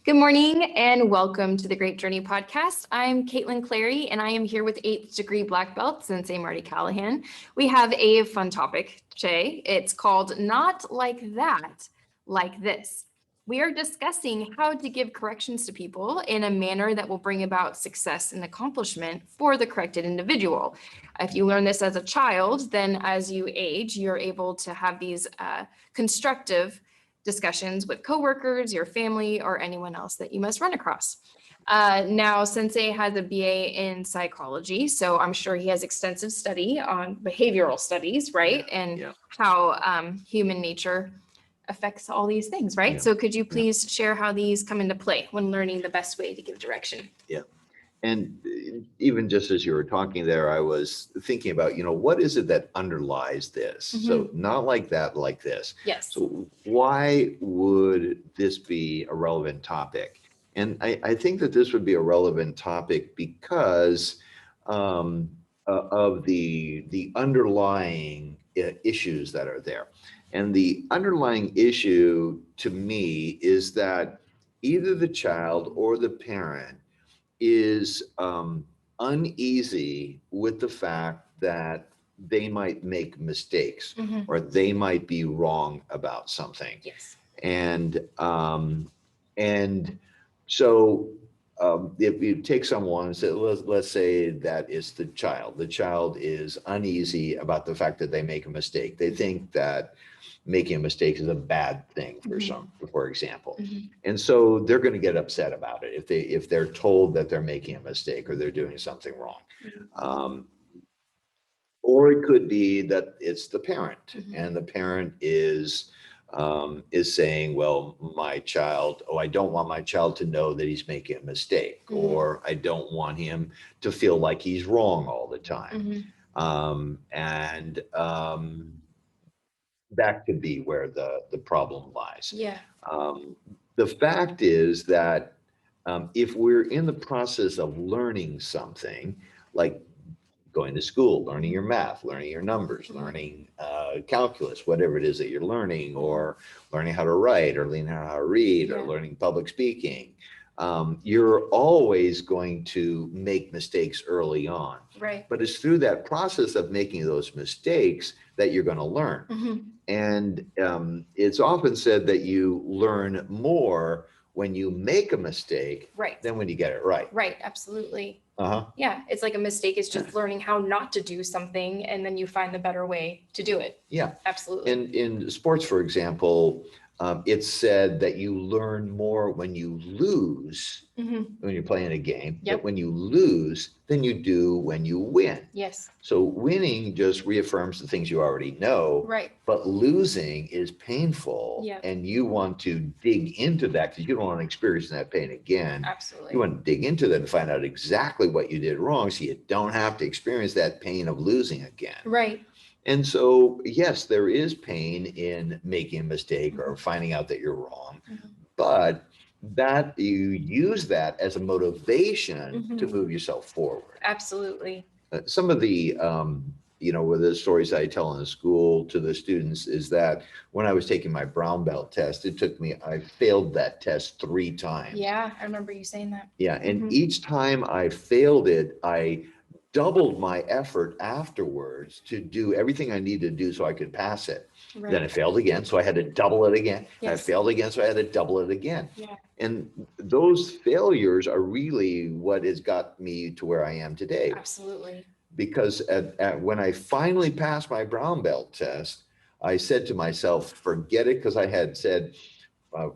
Good morning and welcome to the Great Journey podcast. I'm Caitlin Clary and I am here with 8th degree black belt Sensei Marty Callahan. We have a fun topic today. It's called Not Like That, Like This. We are discussing how to give corrections to people in a manner that will bring about success and accomplishment for the corrected individual. If you learn this as a child, then as you age, you're able to have these constructive discussions with coworkers, your family, or anyone else that you must run across. Now, Sensei has a BA in psychology, so I'm sure he has extensive study on behavioral studies, right? And how human nature affects all these things, right? So could you please share how these come into play when learning the best way to give direction? Yeah. And even just as you were talking there, I was thinking about, what is it that underlies this? Mm-hmm. So not like that, like this. Yes. So why would this be a relevant topic? And I think that this would be a relevant topic because of the underlying issues that are there. And the underlying issue to me is that either the child or the parent is uneasy with the fact that they might make mistakes or they might be wrong about something. Yes. And so if you take someone and say, let's say that it's the child is uneasy about the fact that they make a mistake. They think that making a mistake is a bad thing for example. And so they're going to get upset about it if they're told that they're making a mistake or they're doing something wrong. Or it could be that it's the parent and the parent is saying, well, I don't want my child to know that he's making a mistake, or I don't want him to feel like he's wrong all the time. That could be where the problem lies. Yeah. The fact is that if we're in the process of learning something, like going to school, learning your math, learning your numbers, learning calculus, whatever it is that you're learning, or learning how to write, or learning how to read, or learning public speaking, you're always going to make mistakes early on. Right. But it's through that process of making those mistakes that you're going to learn. And it's often said that you learn more when you make a mistake than when you get it right. Right, absolutely. Yeah, it's like a mistake is just learning how not to do something, and then you find the better way to do it. Yeah, absolutely. In sports, for example, it's said that you learn more when you lose, when you're playing a game, that when you lose than you do when you win. Yes. So winning just reaffirms the things you already know, but losing is painful, and you want to dig into that because you don't want to experience that pain again. Absolutely. You want to dig into that and find out exactly what you did wrong so you don't have to experience that pain of losing again. Right. And so, yes, there is pain in making a mistake or finding out that you're wrong, but that you use that as a motivation to move yourself forward. Absolutely. Some of the, with the stories I tell in the school to the students is that when I was taking my brown belt test, I failed that test 3 times. Yeah, I remember you saying that. Yeah, and each time I failed it, I doubled my effort afterwards to do everything I needed to do so I could pass it. Right. Then I failed again, so I had to double it again. Yes. I failed again, so I had to double it again. Yeah. And those failures are really what has got me to where I am today. Absolutely. Because when I finally passed my brown belt test, I said to myself, forget it, because I had said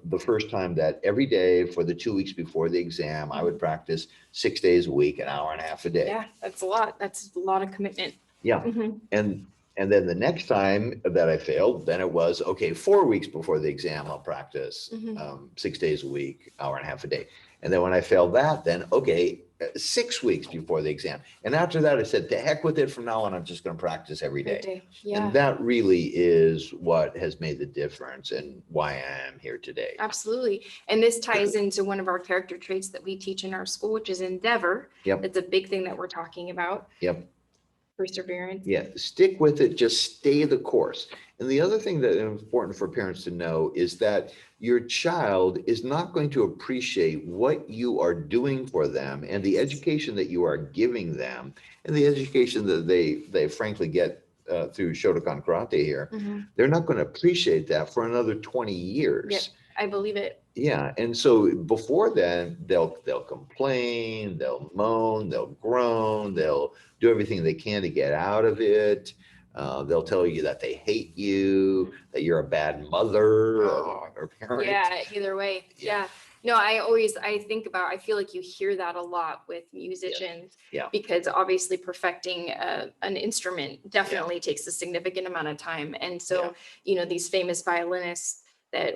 the first time that every day for the 2 weeks before the exam, I would practice 6 days a week, an hour and a half a day. Yeah, that's a lot. That's a lot of commitment. Yeah. And then the next time that I failed, then it was, okay, 4 weeks before the exam, I'll practice 6 days a week, hour and a half a day. And then when I failed that, then, okay, 6 weeks before the exam. And after that, I said, to heck with it, from now on, I'm just going to practice every day. Yeah. And that really is what has made the difference and why I am here today. Absolutely. And this ties into one of our character traits that we teach in our school, which is endeavor. It's a big thing that we're talking about. Perseverance. Yeah, stick with it, just stay the course. And the other thing that is important for parents to know is that your child is not going to appreciate what you are doing for them and the education that you are giving them and the education that they frankly get through Shotokan Karate here. They're not going to appreciate that for another 20 years. Yep, I believe it. Yeah, and so before then, they'll complain, they'll moan, they'll groan, they'll do everything they can to get out of it. They'll tell you that they hate you, that you're a bad mother or parent. Yeah, either way. Yeah. No, I feel like you hear that a lot with musicians. Yeah. Because obviously perfecting an instrument definitely takes a significant amount of time. And so, these famous violinists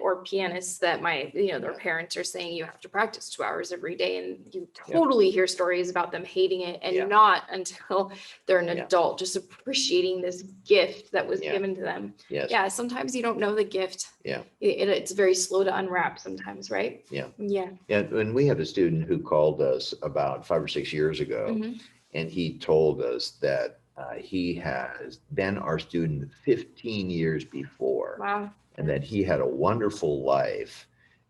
or pianists that their parents are saying you have to practice 2 hours every day, and you totally hear stories about them hating it and not until they're an adult, just appreciating this gift that was given to them. Yes. Yeah, sometimes you don't know the gift. Yeah. It's very slow to unwrap sometimes, right? Yeah. Yeah. And we had a student who called us about 5 or 6 years ago, and he told us that he has been our student 15 years before. Wow. And that he had a wonderful life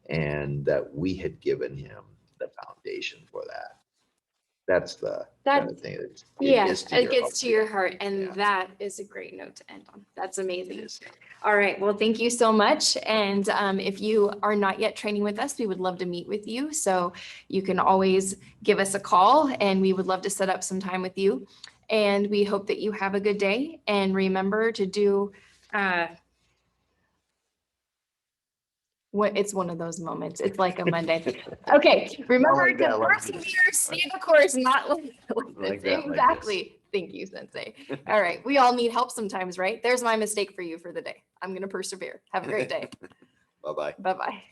and that we had given him the foundation for that. That's the kind of thing that it gets to your heart. And that is a great note to end on. That's amazing. All right. Well, thank you so much. And if you are not yet training with us, we would love to meet with you. So you can always give us a call and we would love to set up some time with you. And we hope that you have a good day. And remember to do it's one of those moments. It's like a Monday. Okay. Remember to persevere, stay the course, not like this. Exactly. Thank you, Sensei. All right. We all need help sometimes, right? There's my mistake for you for the day. I'm going to persevere. Have a great day. Bye-bye. Bye-bye.